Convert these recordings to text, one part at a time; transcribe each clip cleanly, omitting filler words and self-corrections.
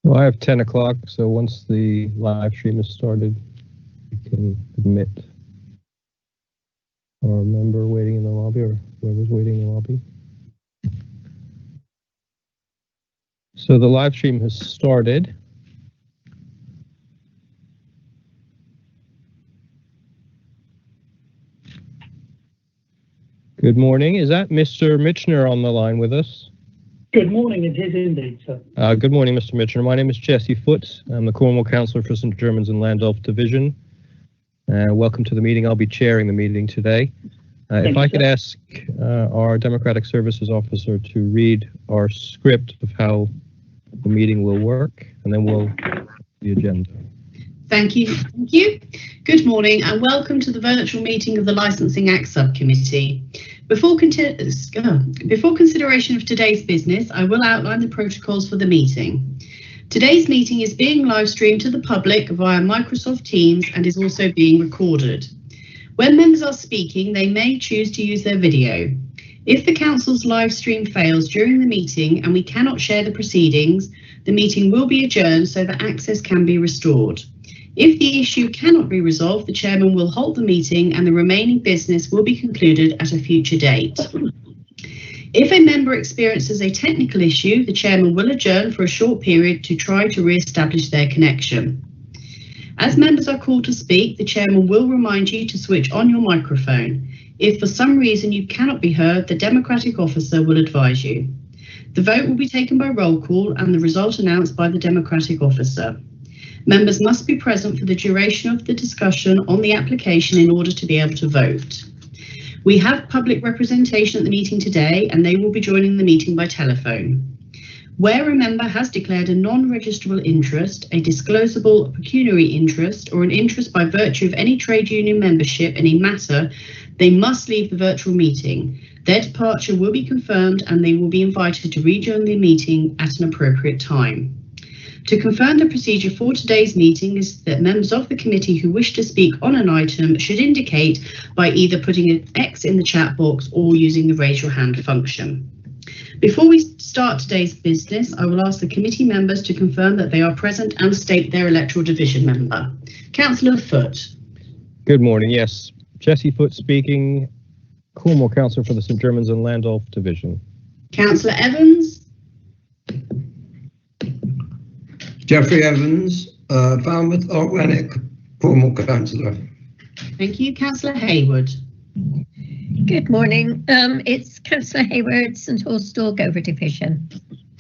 Well, I have 10 o'clock, so once the live stream is started, you can admit our member waiting in the lobby or whoever's waiting in the lobby. So the live stream has started. Good morning. Is that Mr. Mitchner on the line with us? Good morning, it is indeed, sir. Good morning, Mr. Mitchner. My name is Jesse Foote. I'm the Cornwall Councillor for St. Germans and Landulph Division. Welcome to the meeting. I'll be chairing the meeting today. If I could ask our Democratic Services Officer to read our script of how the meeting will work, and then we'll the agenda. Thank you. Thank you. Good morning and welcome to the virtual meeting of the Licensing Act Subcommittee. Before consideration of today's business, I will outline the protocols for the meeting. Today's meeting is being live streamed to the public via Microsoft Teams and is also being recorded. When members are speaking, they may choose to use their video. If the Council's live stream fails during the meeting and we cannot share the proceedings, the meeting will be adjourned so that access can be restored. If the issue cannot be resolved, the Chairman will halt the meeting and the remaining business will be concluded at a future date. If a member experiences a technical issue, the Chairman will adjourn for a short period to try to re-establish their connection. As members are called to speak, the Chairman will remind you to switch on your microphone. If for some reason you cannot be heard, the Democratic officer will advise you. The vote will be taken by roll call and the result announced by the Democratic officer. Members must be present for the duration of the discussion on the application in order to be able to vote. We have public representation at the meeting today and they will be joining the meeting by telephone. Where a member has declared a non-registrable interest, a disclosable pecuniary interest, or an interest by virtue of any trade union membership in a matter, they must leave the virtual meeting. Their departure will be confirmed and they will be invited to rejoin the meeting at an appropriate time. To confirm the procedure for today's meeting is that members of the committee who wish to speak on an item should indicate by either putting an X in the chat box or using the raise your hand function. Before we start today's business, I will ask the committee members to confirm that they are present and state their electoral division member. Councillor Foote. Good morning. Yes, Jesse Foote speaking, Cornwall Councillor for the St. Germans and Landulph Division. Councillor Evans. Jeffrey Evans, Falmouth, Orwenick, Cornwall Councillor. Thank you. Councillor Hayward. Good morning. It's Councillor Hayward, St Austell, Dover Division.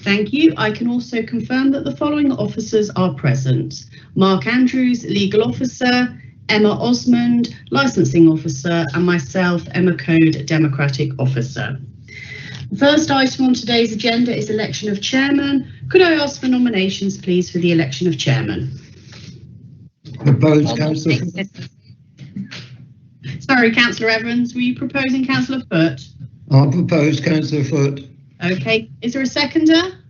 Thank you. I can also confirm that the following officers are present. Mark Andrews, Legal Officer, Emma Osmond, Licensing Officer, and myself, Emma Code, Democratic Officer. The first item on today's agenda is election of chairman. Could I ask for nominations, please, for the election of chairman? Proposed, Councillor. Sorry, Councillor Evans, were you proposing Councillor Foote? I'll propose Councillor Foote. Okay, is there a seconder?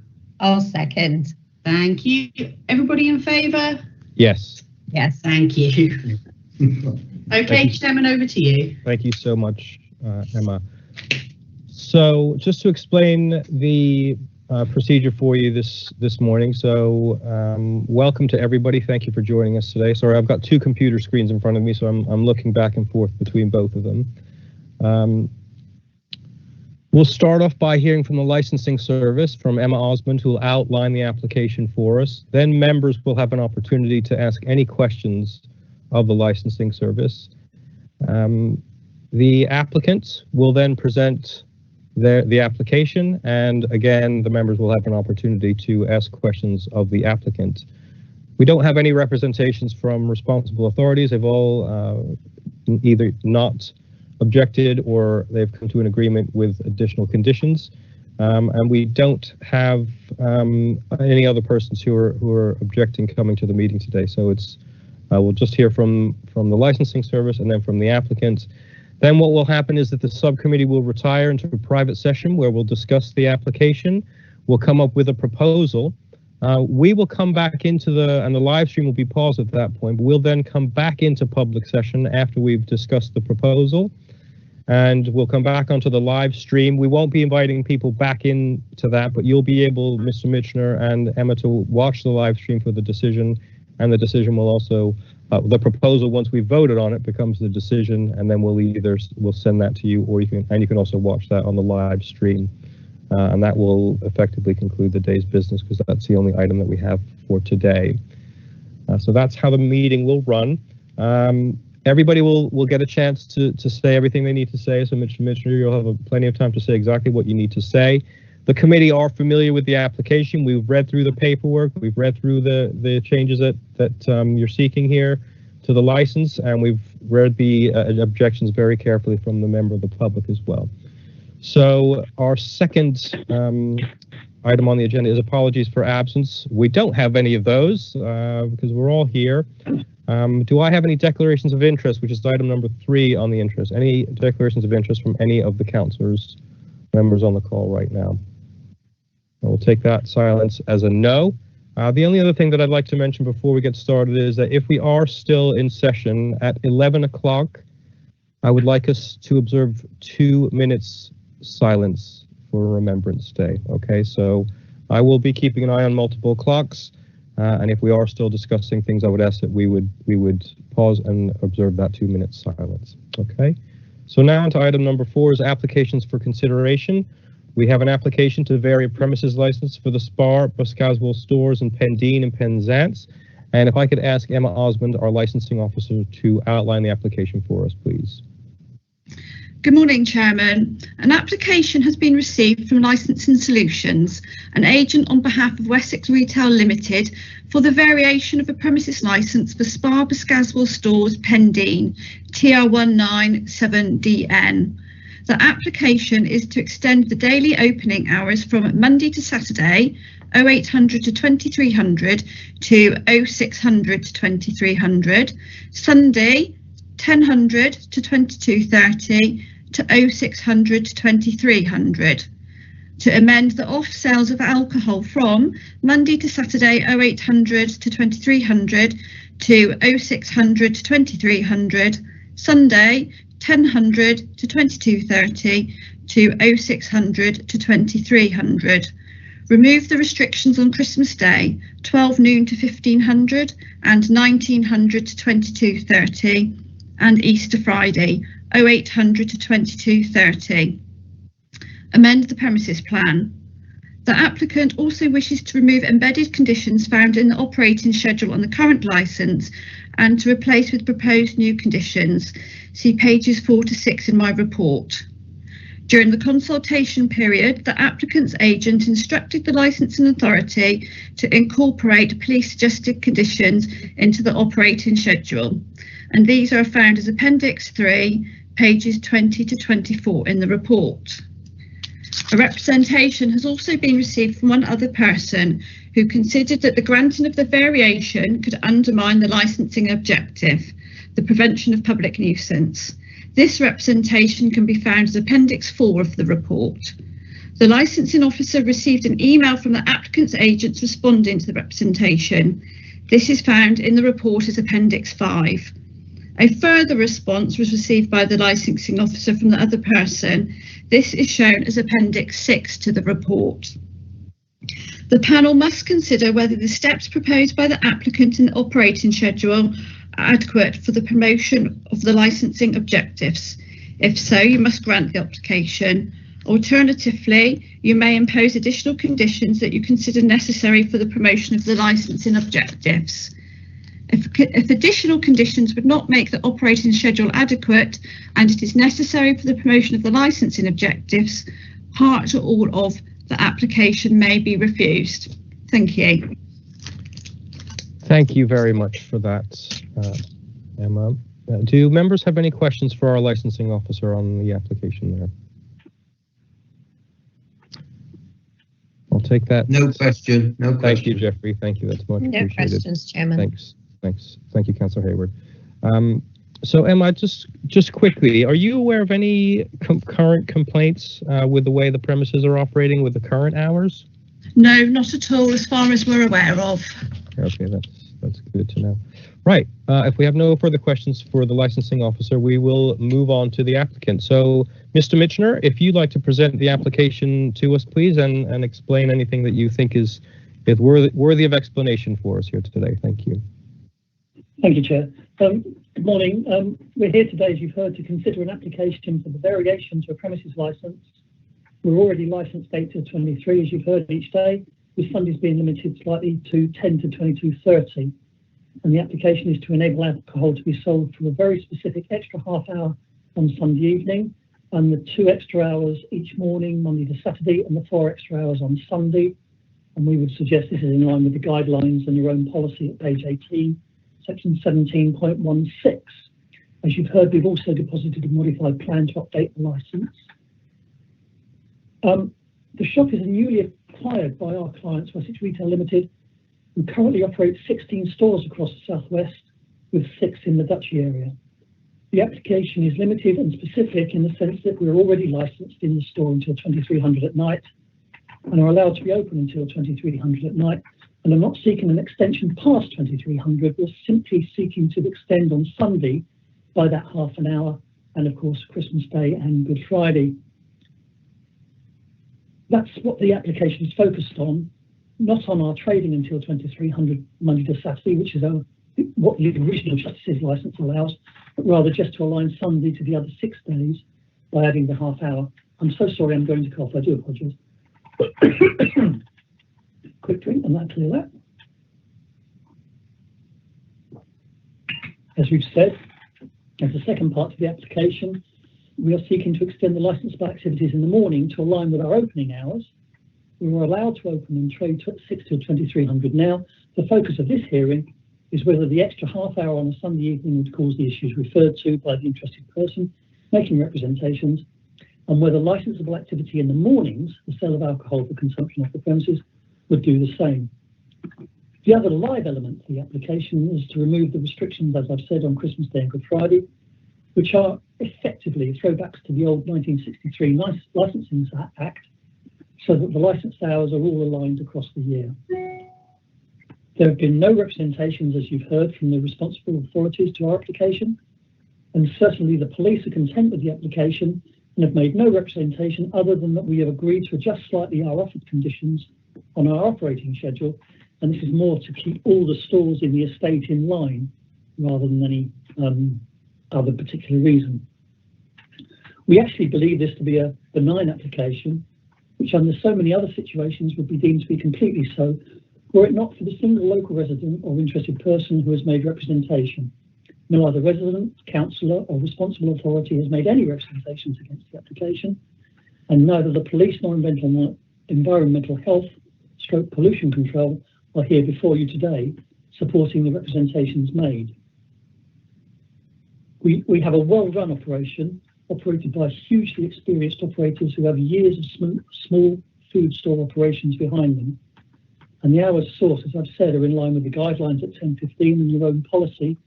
I'll second. Thank you. Everybody in favour? Yes. Yes. Thank you. Okay, Chairman, over to you. Thank you so much, Emma. So just to explain the procedure for you this morning. So welcome to everybody. Thank you for joining us today. Sorry, I've got two computer screens in front of me, so I'm looking back and forth between both of them. We'll start off by hearing from the licensing service from Emma Osmond, who will outline the application for us. Then members will have an opportunity to ask any questions of the licensing service. The applicant will then present the application, and again, the members will have an opportunity to ask questions of the applicant. We don't have any representations from responsible authorities. They've all either not objected or they've come to an agreement with additional conditions. And we don't have any other persons who are objecting coming to the meeting today. So it's we'll just hear from the licensing service and then from the applicant. Then what will happen is that the subcommittee will retire into a private session where we'll discuss the application. We'll come up with a proposal. We will come back into and the live stream will be paused at that point. We'll then come back into public session after we've discussed the proposal. and we'll come back onto the live stream. We won't be inviting people back into that, but you'll be able, Mr. Mitchner and Emma, to watch the live stream for the decision, and the decision will also, the proposal, once we've voted on it, becomes the decision, and then we'll send that to you, or you can also watch that on the live stream. And that will effectively conclude the day's business, because that's the only item that we have for today. So that's how the meeting will run. Everybody will get a chance to say everything they need to say. So Mr. Mitchner, you'll have plenty of time to say exactly what you need to say. The committee are familiar with the application. We've read through the paperwork. We've read through the changes that you're seeking here to the license, and we've read the objections very carefully from the member of the public as well. So our second item on the agenda is apologies for absence. We don't have any of those because we're all here. Do I have any declarations of interest, which is item number 3 on the interest? Any declarations of interest from any of the councillors, members on the call right now? I will take that silence as a no. The only other thing that I'd like to mention before we get started is that if we are still in session at 11 o'clock, I would like us to observe 2 minutes silence for Remembrance Day. Okay, so I will be keeping an eye on multiple clocks, and if we are still discussing things, I would ask that we would pause and observe that 2 minutes silence. Okay, so now to item number 4 is applications for consideration. We have an application to vary a premises license for the Spar, Boscaswell stores in Pendine and Penzance. And if I could ask Emma Osmond, our licensing officer, to outline the application for us, please. Good morning, Chairman. An application has been received from Licensing Solutions, an agent on behalf of Wessex Retail Limited, for the variation of a premises licence for Spar Boscaswell stores Pendine, TR197DN. The application is to extend the daily opening hours from Monday to Saturday, 0800 to 2300 to 0600 to 2300, Sunday 1000 to 2230 to 0600 to 2300. To amend the off sales of alcohol from Monday to Saturday 0800 to 2300 to 0600 to 2300, Sunday 1000 to 2230 to 0600 to 2300. Remove the restrictions on Christmas Day, 12 noon to 1500 and 1900 to 2230, and Easter Friday, 0800 to 2230. Amend the premises plan. The applicant also wishes to remove embedded conditions found in the operating schedule on the current licence and to replace with proposed new conditions. See pages 4 to 6 in my report. During the consultation period, the applicant's agent instructed the licensing authority to incorporate police-suggested conditions into the operating schedule, and these are found as Appendix 3, pages 20 to 24 in the report. A representation has also been received from one other person who considered that the granting of the variation could undermine the licensing objective, the prevention of public nuisance. This representation can be found as Appendix 4 of the report. The licensing officer received an email from the applicant's agents responding to the representation. This is found in the report as Appendix 5. A further response was received by the licensing officer from the other person. This is shown as Appendix 6 to the report. The panel must consider whether the steps proposed by the applicant in the operating schedule are adequate for the promotion of the licensing objectives. If so, you must grant the application. Alternatively, you may impose additional conditions that you consider necessary for the promotion of the licensing objectives. If additional conditions would not make the operating schedule adequate and it is necessary for the promotion of the licensing objectives, part or all of the application may be refused. Thank you. Thank you very much for that, Emma. Do members have any questions for our licensing officer on the application there? I'll take that. No question. No question. Thank you, Jeffrey. Thank you. That's much appreciated. No questions, Chairman. Thanks. Thank you, Councillor Hayward. So Emma, just quickly, are you aware of any current complaints with the way the premises are operating with the current hours? No, not at all, as far as we're aware of. Okay, That's good to know. Right. If we have no further questions for the licensing officer, we will move on to the applicant. So, Mr. Mitchner, if you'd like to present the application to us, please, and explain anything that you think is worthy of explanation for us here today. Thank you. Thank you, Chair. Good morning. We're here today, as you've heard, to consider an application for the variation to a premises licence. We're already licensed 8 till 23, as you've heard, each day, with Sundays being limited slightly to 10 to 22:30. And the application is to enable alcohol to be sold for a very specific extra half hour on Sunday evening, and the 2 extra hours each morning, Monday to Saturday, and the 4 extra hours on Sunday. And we would suggest this is in line with the guidelines and your own policy at page 18, section 17.16. As you've heard, we've also deposited a modified plan to update the licence. The shop is newly acquired by our clients, Wessex Retail Limited, who currently operates 16 stores across the southwest, with 6 in the Duchy area. The application is limited and specific in the sense that we're already licensed in the store until 2300 at night and are allowed to be open until 2300 at night, and are not seeking an extension past 2300. We're simply seeking to extend on Sunday by that half an hour, and of course Christmas Day and Good Friday. That's what the application is focused on, not on our trading until 2300 Monday to Saturday, which is what the original Justice's licence allows, but rather just to align Sunday to the other 6 days by adding the half hour. I'm so sorry, I'm going to cough, I do apologise. Quick drink and that clear that. As we've said, as the second part of the application, we are seeking to extend the licensable activities in the morning to align with our opening hours. We were allowed to open and trade at 6 till 2300 now. The focus of this hearing is whether the extra half hour on a Sunday evening would cause the issues referred to by the interested person making representations, and whether licensable activity in the mornings, the sale of alcohol for consumption off the premises, would do the same. The other live element of the application is to remove the restrictions, as I've said, on Christmas Day and Good Friday, which are effectively throwbacks to the old 1963 Licensing Act, so that the licensed hours are all aligned across the year. There have been no representations, as you've heard, from the responsible authorities to our application, and certainly the police are content with the application and have made no representation other than that we have agreed to adjust slightly our offered conditions on our operating schedule, and this is more to keep all the stores in the estate in line rather than any other particular reason. We actually believe this to be a benign application, which under so many other situations would be deemed to be completely so, were it not for the single local resident or interested person who has made representation. No other resident, councillor or responsible authority has made any representations against the application, and neither the police nor environmental health / pollution control are here before you today supporting the representations made. We have a well-run operation operated by hugely experienced operators who have years of small food store operations behind them. And the hours sought, as I've said, are in line with the guidelines at 10:15 and your own policy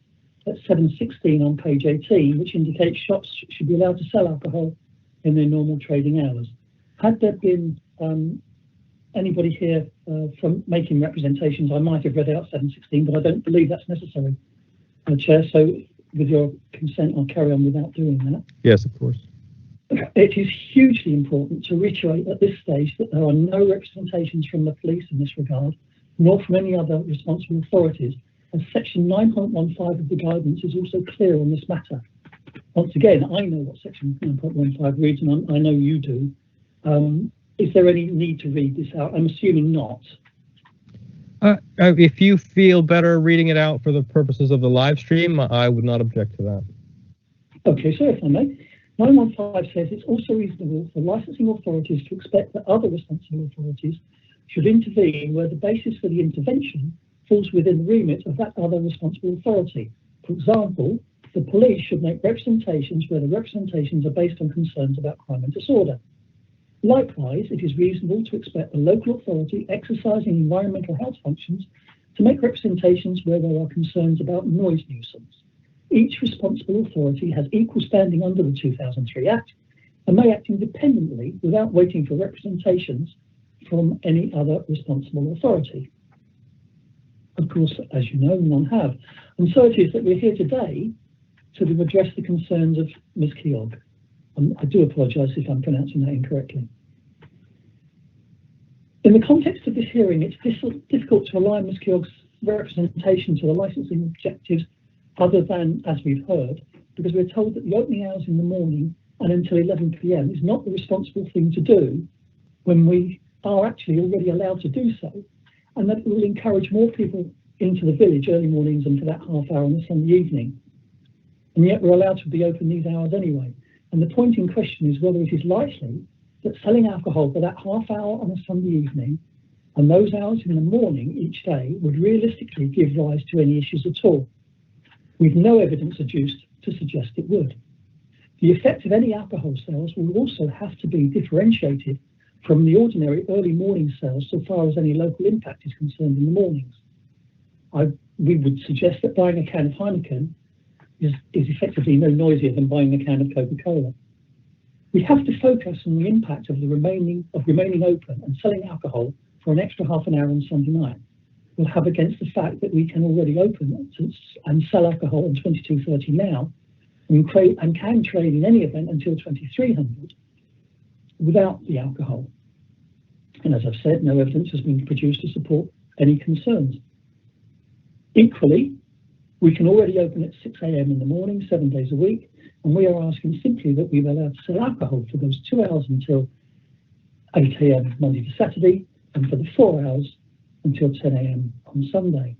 at 7:16 on page 18, which indicates shops should be allowed to sell alcohol in their normal trading hours. Had there been anybody here from making representations, I might have read out 7:16, but I don't believe that's necessary, Chair. So with your consent, I'll carry on without doing that. Yes, of course. It is hugely important to reiterate at this stage that there are no representations from the police in this regard, nor from any other responsible authorities, and section 9.15 of the guidance is also clear on this matter. Once again, I know what section 9.15 reads, and I know you do. Is there any need to read this out? I'm assuming not. If you feel better reading it out for the purposes of the live stream, I would not object to that. Okay, so if I may, 9.15 says it's also reasonable for licensing authorities to expect that other responsible authorities should intervene where the basis for the intervention falls within the remit of that other responsible authority. For example, the police should make representations where the representations are based on concerns about crime and disorder. Likewise, it is reasonable to expect the local authority exercising environmental health functions to make representations where there are concerns about noise nuisance. Each responsible authority has equal standing under the 2003 Act and may act independently without waiting for representations from any other responsible authority. of course, as you know, none have. And so it is that we're here today to address the concerns of Ms. Keogh. I do apologise if I'm pronouncing that incorrectly. In the context of this hearing, it's difficult to align Ms. Keogh's representation to the licensing objectives other than, as we've heard, because we're told that the opening hours in the morning and until 11 p.m. is not the responsible thing to do when we are actually already allowed to do so, and that it will encourage more people into the village early mornings and for that half hour on a Sunday evening. And yet we're allowed to be open these hours anyway. And the point in question is whether it is likely that selling alcohol for that half hour on a Sunday evening and those hours in the morning each day would realistically give rise to any issues at all. We've no evidence adduced to suggest it would. The effect of any alcohol sales will also have to be differentiated from the ordinary early morning sales so far as any local impact is concerned in the mornings. We would suggest that buying a can of Heineken is effectively no noisier than buying a can of Coca-Cola. We have to focus on the impact of remaining open and selling alcohol for an extra half an hour on Sunday night will have against the fact that we can already open and sell alcohol on 22:30 now and can trade in any event until 2300 without the alcohol. And as I've said, no evidence has been produced to support any concerns. Equally, we can already open at 6 a.m. in the morning, 7 days a week, and we are asking simply that we be allowed to sell alcohol for those 2 hours until 8 a.m. Monday to Saturday, and for the 4 hours until 10 a.m. on Sunday.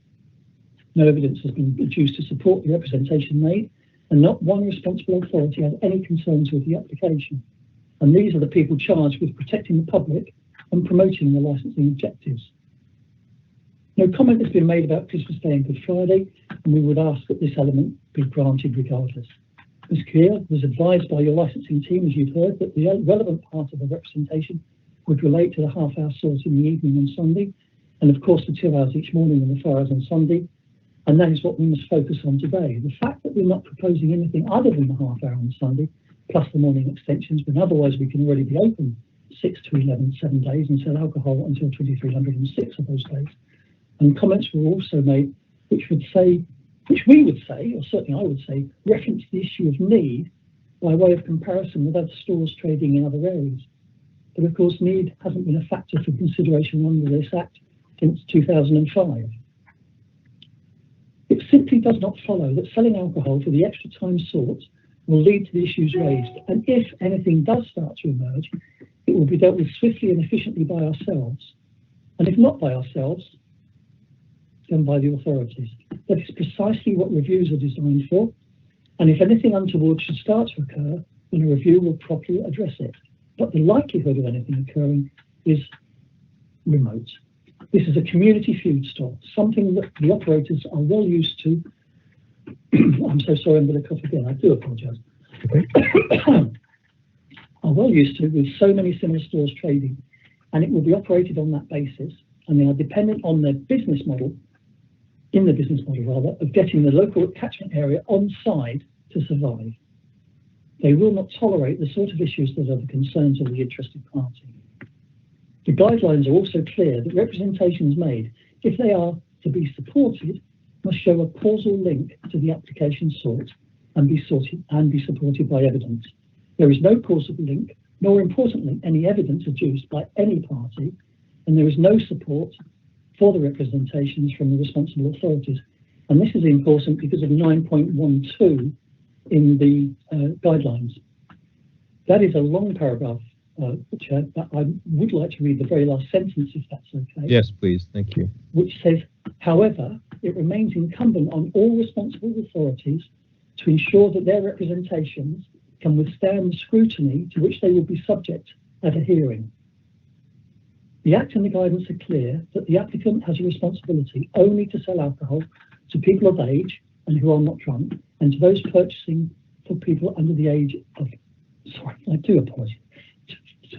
No evidence has been produced to support the representation made, and not one responsible authority has any concerns with the application. And these are the people charged with protecting the public and promoting the licensing objectives. No comment has been made about Christmas Day and Good Friday, and we would ask that this element be granted regardless. Ms. Keogh was advised by your licensing team, as you've heard, that the relevant part of the representation would relate to the half-hour sorts in the evening on Sunday, and of course the 2 hours each morning and the 4 hours on Sunday, and that is what we must focus on today. The fact that we're not proposing anything other than the half-hour on Sunday, plus the morning extensions, when otherwise we can already be open 6 to 11, 7 days and sell alcohol until 2306 of those days. And comments were also made which we would say, or certainly I would say, reference the issue of need by way of comparison with other stores trading in other areas. But of course, need hasn't been a factor for consideration under this Act since 2005. It simply does not follow that selling alcohol for the extra time sought will lead to the issues raised, and if anything does start to emerge, it will be dealt with swiftly and efficiently by ourselves, and if not by ourselves, then by the authorities. That is precisely what reviews are designed for, and if anything untoward should start to occur, then a review will properly address it. But the likelihood of anything occurring is remote. This is a community food store, something that the operators are well used to. I'm so sorry, I'm going to cough again. I do apologise. Are well used to with so many similar stores trading, and it will be operated on that basis, and they are dependent on their business model, of getting the local catchment area on side to survive. They will not tolerate the sort of issues that are the concerns of the interested party. The guidelines are also clear that representations made, if they are to be supported, must show a causal link to the application sought and be supported by evidence. There is no causal link, nor importantly, any evidence adduced by any party, and there is no support for the representations from the responsible authorities. And this is important because of 9.12 in the guidelines. That is a long paragraph, Chair, but I would like to read the very last sentence, if that's okay. Yes, please. Thank you. Which says, however, it remains incumbent on all responsible authorities to ensure that their representations can withstand the scrutiny to which they will be subject at a hearing. The Act and the guidance are clear that the applicant has a responsibility only to sell alcohol to people of age and who are not drunk, and to those purchasing for people under the age of,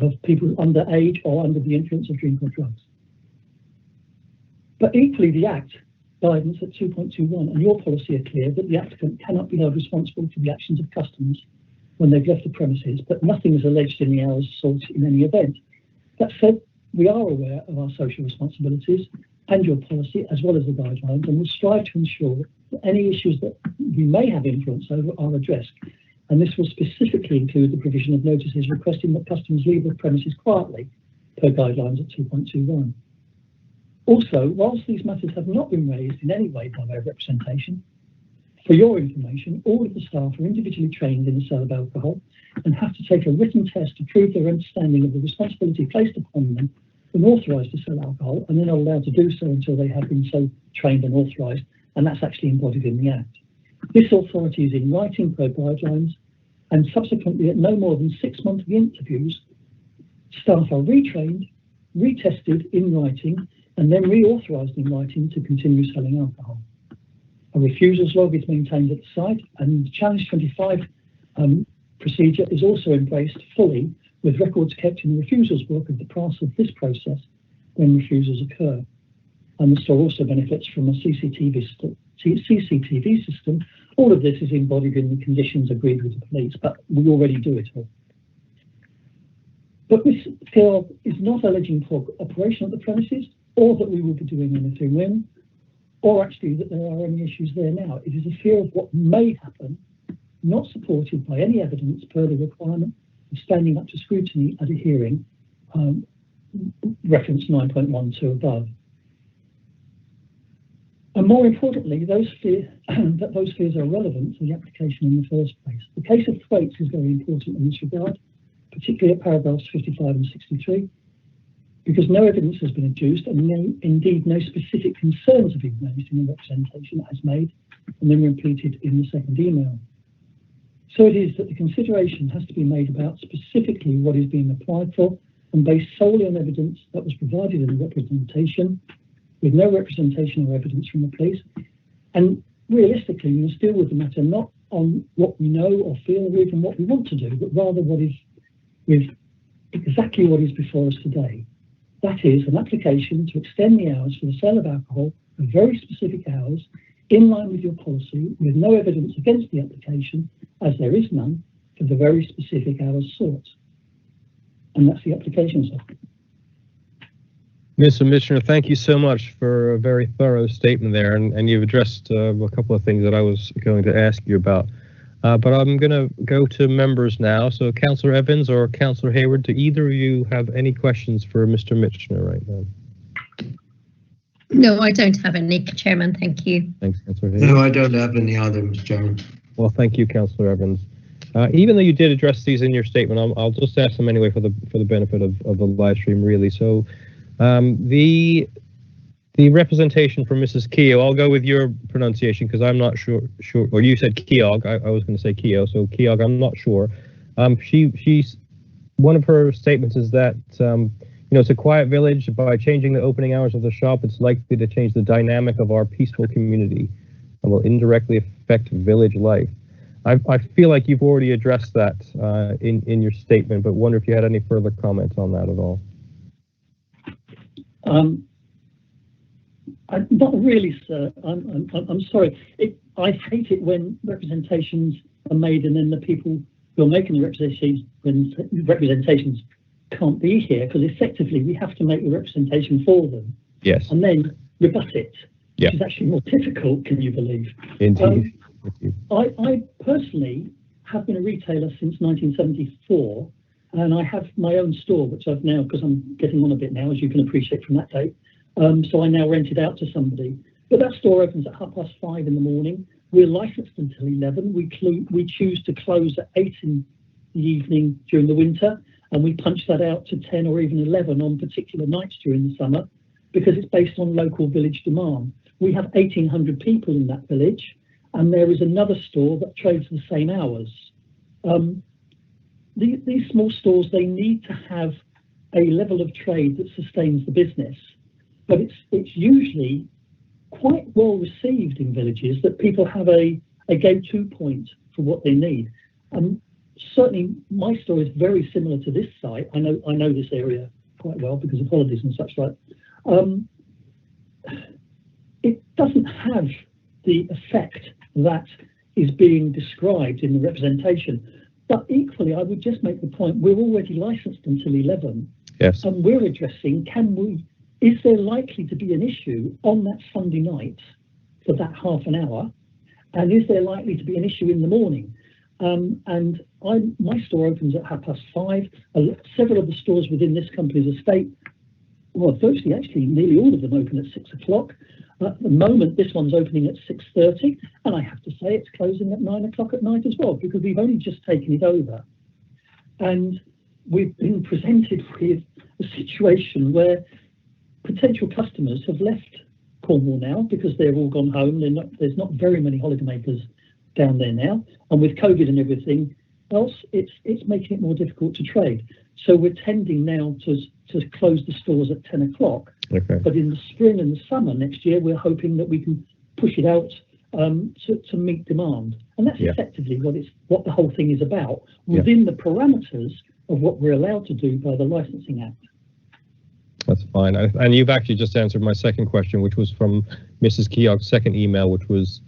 of people under age or under the influence of drink or drugs. But equally, the Act, guidance at 2.21, and your policy are clear that the applicant cannot be held responsible for the actions of customers when they've left the premises, but nothing is alleged in the hours sought in any event. That said, we are aware of our social responsibilities, and your policy, as well as the guidelines, and will strive to ensure that any issues that we may have influence over are addressed. And this will specifically include the provision of notices requesting that customers leave the premises quietly, per guidelines at 2.21. Also, whilst these matters have not been raised in any way by way of representation, for your information, all of the staff are individually trained in the sale of alcohol and have to take a written test to prove their understanding of the responsibility placed upon them and authorised to sell alcohol, and they're not allowed to do so until they have been so trained and authorised, and that's actually embodied in the Act. This authority is in writing per guidelines, and subsequently at no more than 6 monthly interviews, staff are retrained, retested in writing, and then reauthorised in writing to continue selling alcohol. A refusals log is maintained at the site, and the Challenge 25 procedure is also embraced fully, with records kept in the refusals book of the pass of this process when refusals occur. And the store also benefits from a CCTV system. All of this is embodied in the conditions agreed with the police, but we already do it all. But this KIOG is not alleging for operation of the premises, or that we will be doing anything when, or actually that there are any issues there now. It is a fear of what may happen, not supported by any evidence per the requirement of standing up to scrutiny at a hearing, reference 9.12 above. And more importantly, those fears are relevant to the application in the first place. The case of Thwaites is very important in this regard, particularly at paragraphs 55 and 63, because no evidence has been adduced, and indeed no specific concerns have been raised in the representation as made and then repeated in the second email. So it is that the consideration has to be made about specifically what is being applied for, and based solely on evidence that was provided in the representation, with no representation or evidence from the police. And realistically, we must deal with the matter not on what we know or feel or even what we want to do, but rather what is with exactly what is before us today. That is an application to extend the hours for the sale of alcohol for very specific hours, in line with your policy, with no evidence against the application, as there is none, for the very specific hours sought. And that's the application, sir. Mr. Commissioner, thank you so much for a very thorough statement there, and you've addressed a couple of things that I was going to ask you about. But I'm going to go to members now. So Councillor Evans or Councillor Hayward, do either of you have any questions for Mr. Mitchner right now? No, I don't have any, Chairman. Thank you. Thanks, Councillor Hayward. No, I don't have any either, Mr. Chairman. Well, thank you, Councillor Evans. Even though you did address these in your statement, I'll just ask them anyway for the benefit of the live stream, really. So the representation from Mrs. Keogh, I'll go with your pronunciation because I'm not sure. Or you said Keogh. I was going to say Keogh. So Keogh, I'm not sure. She's one of her statements is that it's a quiet village. By changing the opening hours of the shop, it's likely to change the dynamic of our peaceful community and will indirectly affect village life. I feel like you've already addressed that in your statement, but wonder if you had any further comments on that at all. Not really, sir. I'm sorry. I hate it when representations are made and then the people who are making the representations can't be here, because effectively we have to make the representation for them. Yes. And then rebut it, yeah. Which is actually more difficult, can you believe? Indeed. I personally have been a retailer since 1974, and I have my own store, which I've now, because I'm getting on a bit now, as you can appreciate from that date. So I now rent it out to somebody. But that store opens at 5:30 in the morning. We're licensed until 11. We choose to close at 8 in the evening during the winter, and we punch that out to 10 or even 11 on particular nights during the summer, because it's based on local village demand. We have 1,800 people in that village, and there is another store that trades the same hours. These small stores, they need to have a level of trade that sustains the business, but it's usually quite well received in villages that people have a go-to point for what they need. Certainly, my store is very similar to this site. I know this area quite well because of holidays and such like. It doesn't have the effect that is being described in the representation. But equally, I would just make the point, we're already licensed until 11. Yes. And we're addressing, can we is there likely to be an issue on that Sunday night for that half an hour? And is there likely to be an issue in the morning? And my store opens at 5:30. Several of the stores within this company's estate, well, virtually actually nearly all of them open at 6 o'clock. At the moment, this one's opening at 6:30, and I have to say it's closing at 9 o'clock at night as well, because we've only just taken it over. And we've been presented with a situation where potential customers have left Cornwall now because they've all gone home. There's not very many holidaymakers down there now, and with COVID and everything else, it's making it more difficult to trade. So we're tending now to close the stores at 10 o'clock. Okay. But in the spring and the summer next year, we're hoping that we can push it out to meet demand, and that's effectively what the whole thing is about, within the parameters of what we're allowed to do by the Licensing Act. That's fine. And you've actually just answered my second question, which was from Mrs. Keogh's second email, which was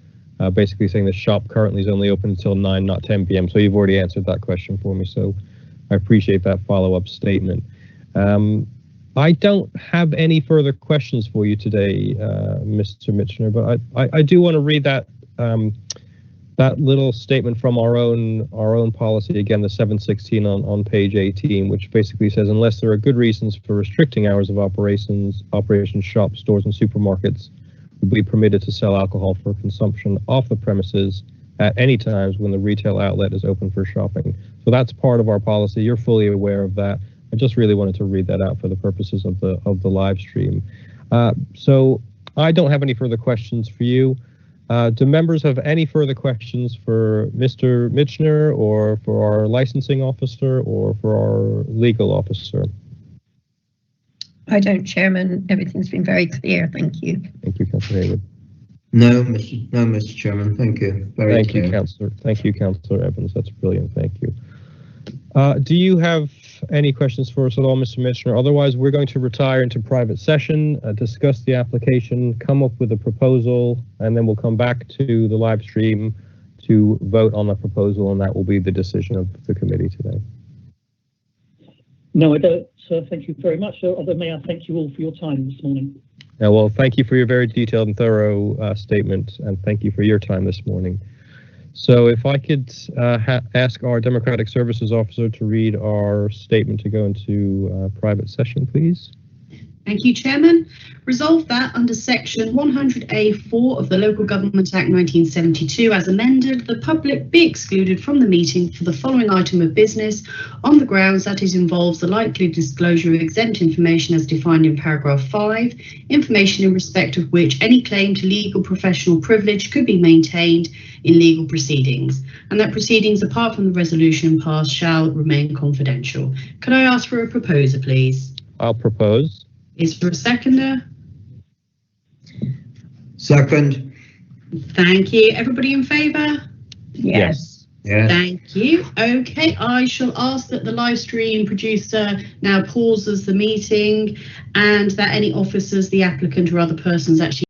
basically saying the shop currently is only open until 9, not 10 p.m. So you've already answered that question for me. So I appreciate that follow-up statement. I don't have any further questions for you today, Mr. Mitchner, but I do want to read that that little statement from our own policy, again, the 716 on page 18, which basically says, unless there are good reasons for restricting hours of operations, shops, stores, and supermarkets will be permitted to sell alcohol for consumption off the premises at any times when the retail outlet is open for shopping. So that's part of our policy. You're fully aware of that. I just really wanted to read that out for the purposes of the live stream. So I don't have any further questions for you. Do members have any further questions for Mr. Mitchner or for our licensing officer or for our legal officer? I don't, Chairman. Everything's been very clear. Thank you. Thank you, Councillor Hayward. No, Mr. Chairman. Thank you. Very clear. Thank you, Councillor Evans. That's brilliant. Thank you. Do you have any questions for us at all, Mr. Mitchner? Otherwise, we're going to retire into private session, discuss the application, come up with a proposal, and then we'll come back to the live stream to vote on the proposal, and that will be the decision of the committee today. No, I don't, sir. Thank you very much. Although may I thank you all for your time this morning. Well, thank you for your very detailed and thorough statement, and thank you for your time this morning. So if I could ask our Democratic Services Officer to read our statement to go into private session, please. Thank you, Chairman. Resolved that under Section 100A(4) of the Local Government Act 1972, as amended, the public be excluded from the meeting for the following item of business on the grounds that it involves the likely disclosure of exempt information as defined in paragraph 5, information in respect of which any claim to legal professional privilege could be maintained in legal proceedings, and that proceedings apart from the resolution passed shall remain confidential. Could I ask for a proposer, please? I'll propose. Is there a seconder? Second. Thank you. Everybody in favour? Yes. Yes. Thank you. Okay, I shall ask that the live stream producer now pauses the meeting and that any officers, the applicant or other persons actually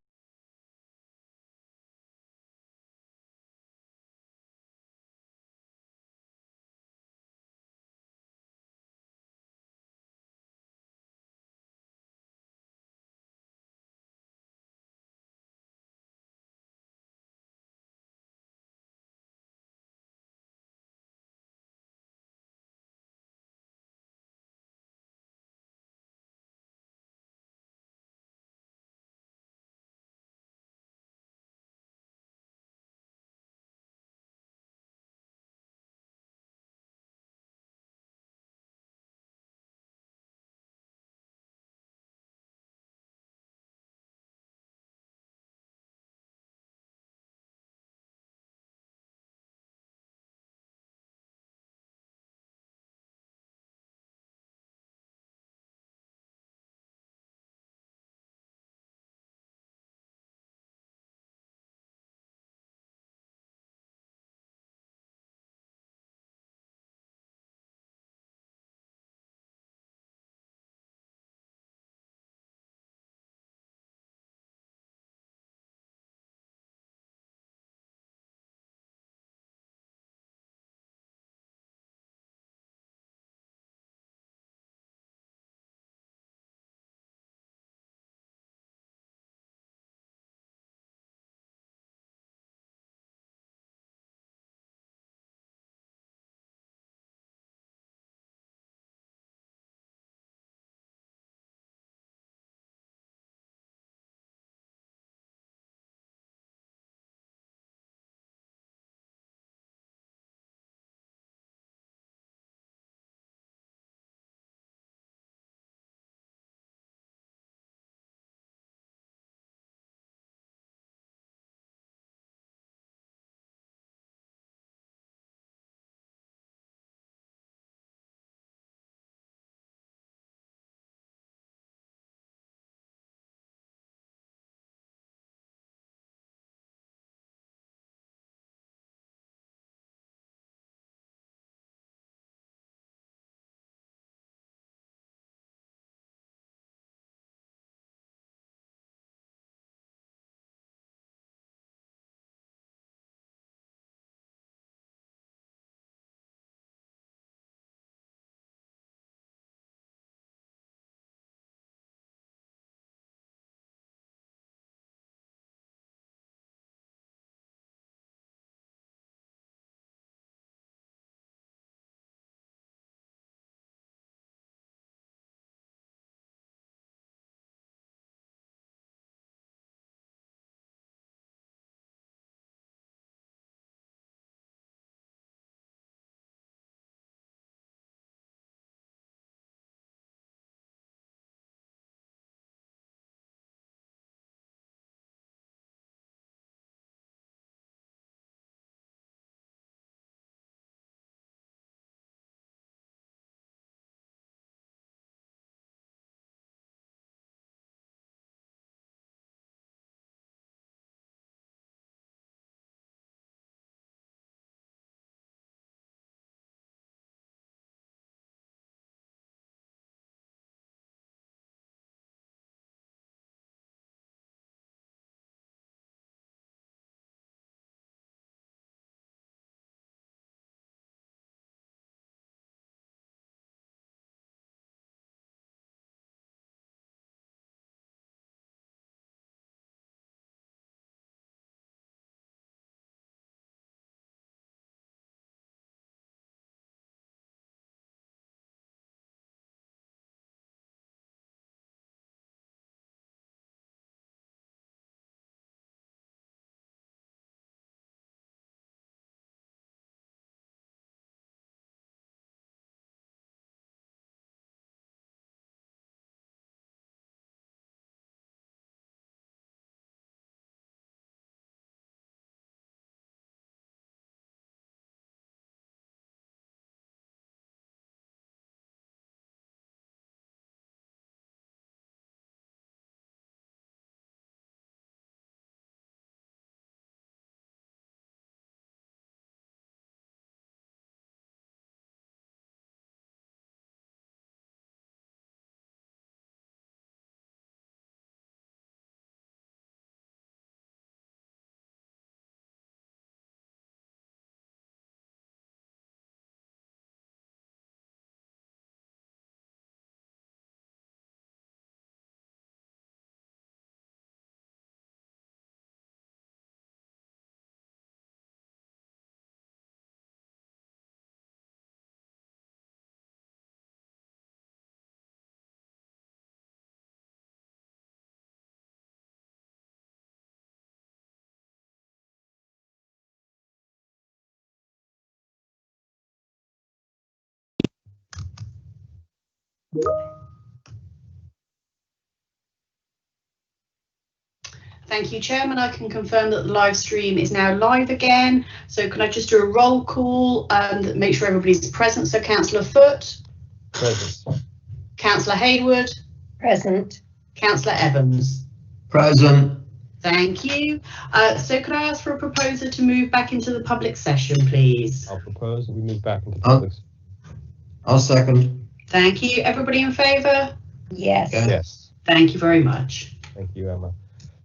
Thank you, Chairman. I can confirm that the live stream is now live again. So can I just do a roll call and make sure everybody's present? So Councillor Foote. Present. Councillor Hayward. Present. Councillor Evans. Present. Thank you. So could I ask for a proposer to move back into the public session, please? I'll propose that we move back into public. I'll second. Thank you. Everybody in favour? Yes. Yeah. Yes. Thank you very much. Thank you, Emma.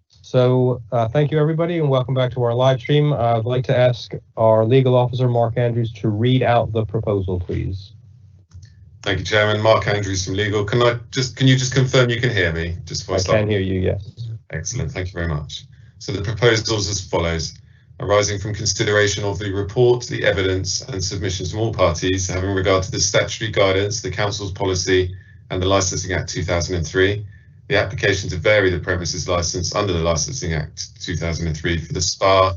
So thank you, everybody, and welcome back to our live stream. I'd like to ask our legal officer, Mark Andrews, to read out the proposal, please. Thank you, Chairman. Mark Andrews from Legal. Can you just confirm you can hear me? Just before I start. I can hear you, yes. Excellent. Thank you very much. So the proposal is as follows. Arising from consideration of the report, the evidence and submissions from all parties having regard to the statutory guidance, the Council's policy and the Licensing Act 2003, the application to vary the premises licence under the Licensing Act 2003 for the Spa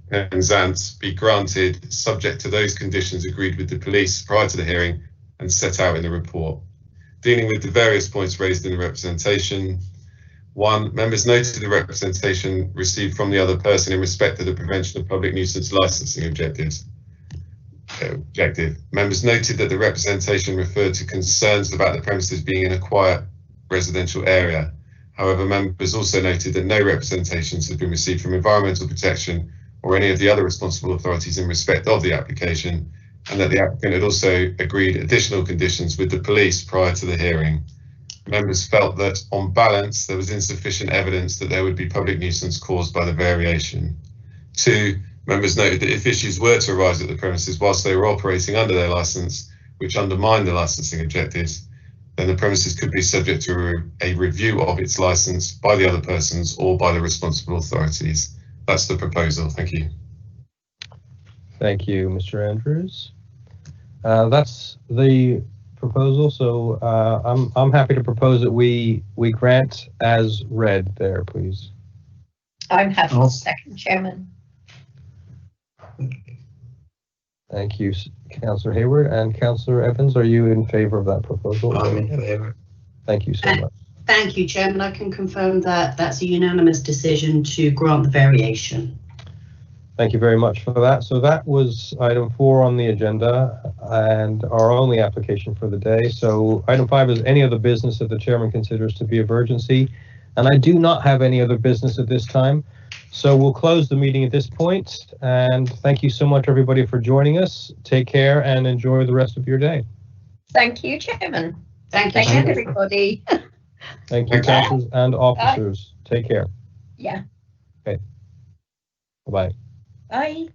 Penzance be granted subject to those conditions agreed with the police prior to the hearing and set out in the report. Dealing with the various points raised in the representation. 1. Members noted the representation received from the other person in respect of the prevention of public nuisance licensing objective. Members noted that the representation referred to concerns about the premises being in a quiet residential area. However, members also noted that no representations had been received from Environmental Protection or any of the other responsible authorities in respect of the application, and that the applicant had also agreed additional conditions with the police prior to the hearing. Members felt that, on balance, there was insufficient evidence that there would be public nuisance caused by the variation. 2. Members noted that if issues were to arise at the premises whilst they were operating under their licence, which undermined the licensing objectives, then the premises could be subject to a review of its licence by the other persons or by the responsible authorities. That's the proposal. Thank you. Thank you, Mr. Andrews. That's the proposal. So I'm happy to propose that we grant as read there, please. I'm happy to second, Chairman. Thank you, Councillor Hayward. And Councillor Evans, are you in favour of that proposal? I'm in favour. Thank you so much. Thank you, Chairman. I can confirm that that's a unanimous decision to grant the variation. Thank you very much for that. So that was item 4 on the agenda and our only application for the day. So item 5 is any other business that the chairman considers to be of urgency. And I do not have any other business at this time. So we'll close the meeting at this point. And thank you so much, everybody, for joining us. Take care and enjoy the rest of your day. Thank you, Chairman. Thank you, Thank you, everybody. Thank you, councillors and officers. Take care. Yeah. Okay. Bye-bye. Bye.